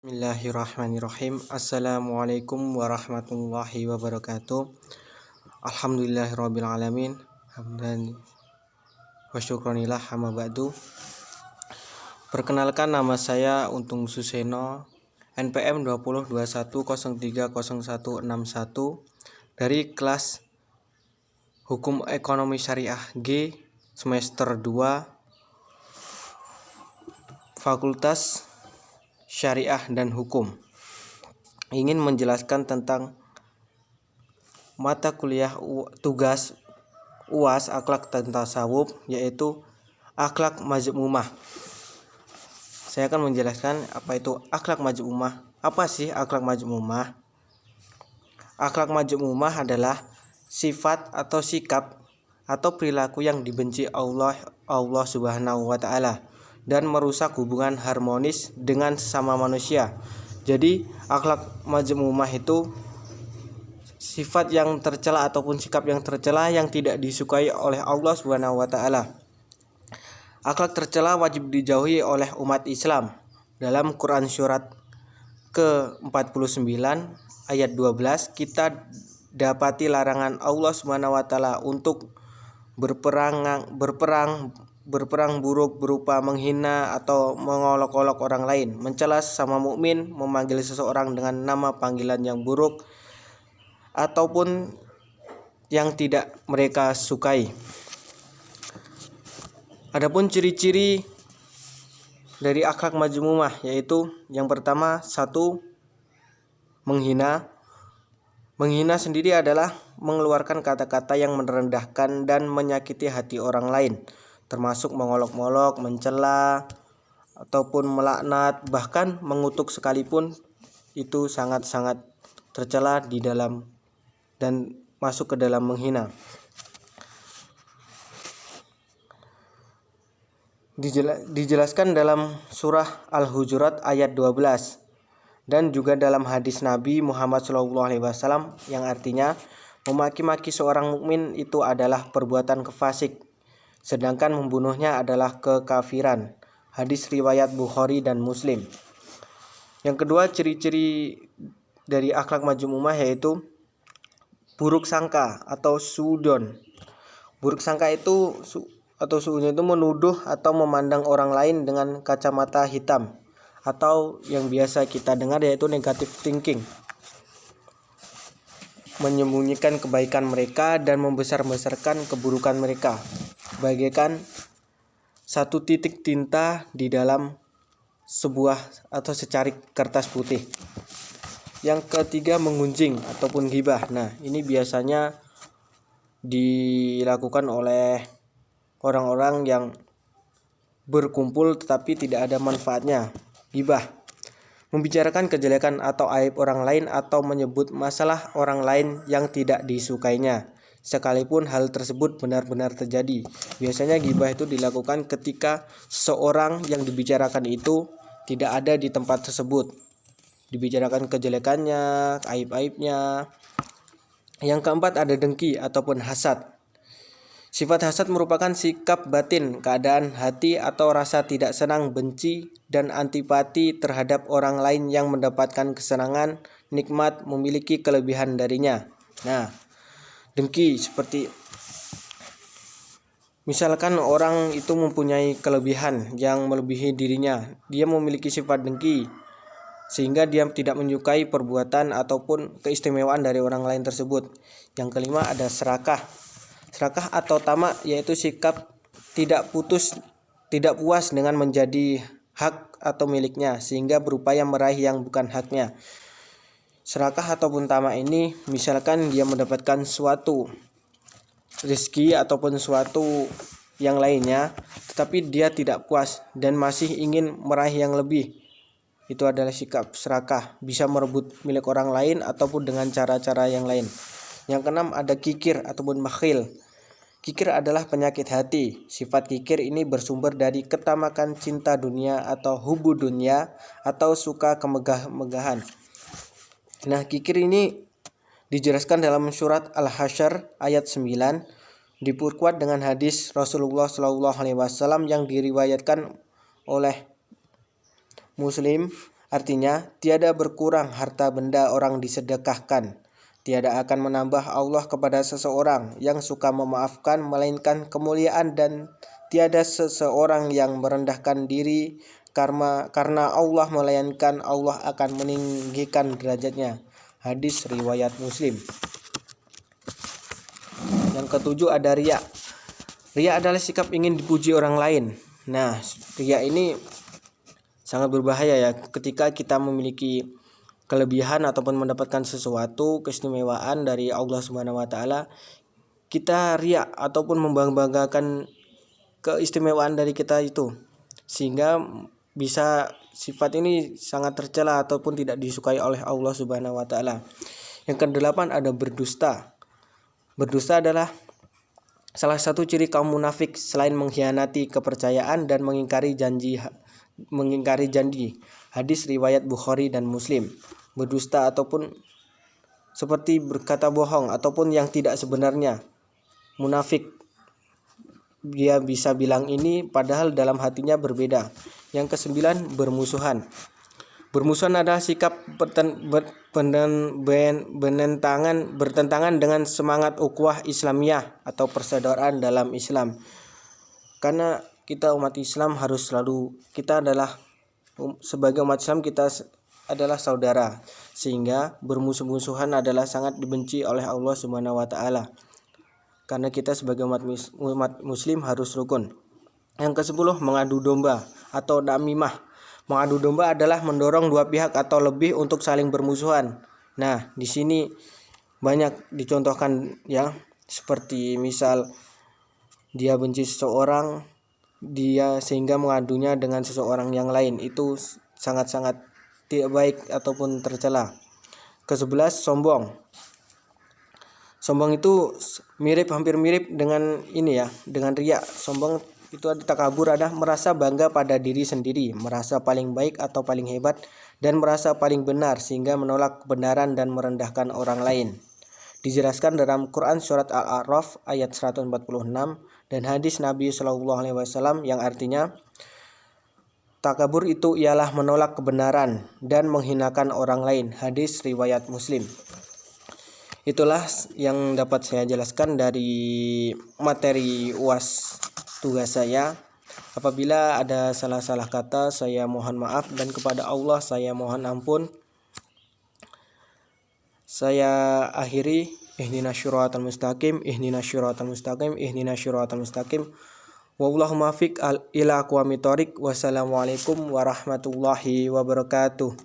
Bismillahirrahmanirrahim. Assalamualaikum warahmatullahi wabarakatuh. Alhamdulillahirabbil alamin. Hamdan wa syukranillah amma ba'du. Perkenalkan, nama saya Untung Suseno, NPM 2021030161 dari kelas Hukum Ekonomi Syariah G semester 2 Fakultas Syariah dan Hukum. Ingin menjelaskan tentang mata kuliah tugas UAS akhlak dan tasawuf, yaitu akhlak mazmumah. Saya akan menjelaskan apa itu akhlak mazmumah. Apa sih akhlak mazmumah? Akhlak mazmumah adalah sifat atau sikap atau perilaku yang dibenci Allah Subhanahu wa taala dan merusak hubungan harmonis dengan sesama manusia. Jadi akhlak mazmumah itu sifat yang tercela ataupun sikap yang tercela yang tidak disukai oleh Allah Subhanahu wa taala. Akhlak tercela wajib dijauhi oleh umat Islam. Dalam Quran surat ke-49 ayat 12 kita dapati larangan Allah Subhanahu wa taala untuk berperang buruk berupa menghina atau mengolok-olok orang lain, mencela sesama mukmin, memanggil seseorang dengan nama panggilan yang buruk ataupun yang tidak mereka sukai. Adapun ciri-ciri dari akhlak mazmumah yaitu yang pertama, 1. Menghina. Menghina sendiri adalah mengeluarkan kata-kata yang merendahkan dan menyakiti hati orang lain, termasuk mengolok-olok, mencela, ataupun melaknat, bahkan mengutuk sekalipun itu sangat-sangat tercela di dalam dan masuk ke dalam menghina. Dijelaskan dalam surah Al-Hujurat ayat 12 dan juga dalam hadis Nabi Muhammad SAW yang artinya memaki-maki seorang mukmin itu adalah perbuatan kefasik, sedangkan membunuhnya adalah kekafiran. Hadis riwayat Bukhari dan Muslim. Yang kedua, ciri-ciri dari akhlak mazmumah yaitu buruk sangka atau suudon. Buruk sangka itu suudon itu menuduh atau memandang orang lain dengan kacamata hitam, atau yang biasa kita dengar yaitu negative thinking. Menyembunyikan kebaikan mereka dan membesar-besarkan keburukan mereka, bagaikan satu titik tinta di dalam sebuah atau secarik kertas putih. Yang ketiga, menggunjing ataupun ghibah. Nah, ini biasanya dilakukan oleh orang-orang yang berkumpul tetapi tidak ada manfaatnya. Ghibah, membicarakan kejelekan atau aib orang lain atau menyebut masalah orang lain yang tidak disukainya, sekalipun hal tersebut benar-benar terjadi. Biasanya ghibah itu dilakukan ketika seorang yang dibicarakan itu tidak ada di tempat tersebut. Dibicarakan kejelekannya, aib-aibnya. Yang keempat, ada dengki ataupun hasad. Sifat hasad merupakan sikap batin, keadaan hati atau rasa tidak senang, benci, dan antipati terhadap orang lain yang mendapatkan kesenangan, nikmat, memiliki kelebihan darinya. Nah, dengki seperti misalkan orang itu mempunyai kelebihan yang melebihi dirinya, dia memiliki sifat dengki sehingga dia tidak menyukai perbuatan ataupun keistimewaan dari orang lain tersebut. Yang kelima, ada serakah. Serakah atau tamak yaitu sikap tidak puas dengan menjadi hak atau miliknya sehingga berupaya meraih yang bukan haknya. Serakah ataupun tamak ini misalkan dia mendapatkan suatu rezeki ataupun suatu yang lainnya tetapi dia tidak puas dan masih ingin meraih yang lebih. Itu adalah sikap serakah, bisa merebut milik orang lain ataupun dengan cara-cara yang lain. Yang keenam, ada kikir ataupun bakhil. Kikir adalah penyakit hati. Sifat kikir ini bersumber dari ketamakan cinta dunia atau hubu dunia atau suka kemegah-megahan. Nah, kikir ini dijelaskan dalam surat Al-Hasyr ayat 9, diperkuat dengan hadis Rasulullah SAW yang diriwayatkan oleh Muslim Artinya, tiada berkurang harta benda orang disedekahkan. Tiada akan menambah Allah kepada seseorang yang suka memaafkan, melainkan kemuliaan, dan tiada seseorang yang merendahkan diri karena Allah, melainkan Allah akan meninggikan derajatnya. Hadis riwayat Muslim. Yang ketujuh ada riya. Riya adalah sikap ingin dipuji orang lain. Nah, riya ini sangat berbahaya ya, ketika kita memiliki kelebihan ataupun mendapatkan sesuatu keistimewaan dari Allah Subhanahu wa taala, kita riya ataupun membanggakan keistimewaan dari kita itu, sehingga bisa sifat ini sangat tercela ataupun tidak disukai oleh Allah Subhanahu wa taala. Yang kedelapan ada berdusta. Berdusta adalah salah satu ciri kaum munafik selain mengkhianati kepercayaan dan mengingkari janji. Hadis riwayat Bukhari dan Muslim. Berdusta ataupun seperti berkata bohong ataupun yang tidak sebenarnya. Munafik, dia bisa bilang ini padahal dalam hatinya berbeda. Yang kesembilan bermusuhan. Bermusuhan adalah sikap bertentangan dengan semangat ukhuwah Islamiyah atau persaudaraan dalam Islam. Karena kita umat Islam sebagai umat Islam kita adalah saudara, sehingga bermusuh-musuhan adalah sangat dibenci oleh Allah Subhanahu wa taala. Karena kita sebagai umat muslim harus rukun. Yang ke-10 mengadu domba atau namimah. Mengadu domba adalah mendorong dua pihak atau lebih untuk saling bermusuhan. Nah, di sini banyak dicontohkan ya, seperti misal dia benci seseorang, dia sehingga mengadunya dengan seseorang yang lain, itu sangat-sangat tidak baik ataupun tercela. Ke-11 sombong. Sombong itu hampir mirip dengan ini ya, dengan riya. Sombong itu ada takabur, ada merasa bangga pada diri sendiri, merasa paling baik atau paling hebat, dan merasa paling benar sehingga menolak kebenaran dan merendahkan orang lain. Dijelaskan dalam Quran surat Al-A'raf ayat 146 dan hadis Nabi SAW yang artinya, takabur itu ialah menolak kebenaran dan menghinakan orang lain. Hadis riwayat Muslim. Itulah yang dapat saya jelaskan dari materi UAS tugas saya. Apabila ada salah-salah kata, saya mohon maaf, dan kepada Allah saya mohon ampun. Saya akhiri, ihdinas syiratal mustaqim, ihdinas syiratal mustaqim, ihdinas syiratal mustaqim. Wallahu muwaffiq ila aqwamit thoriq. Wassalamualaikum warahmatullahi wabarakatuh.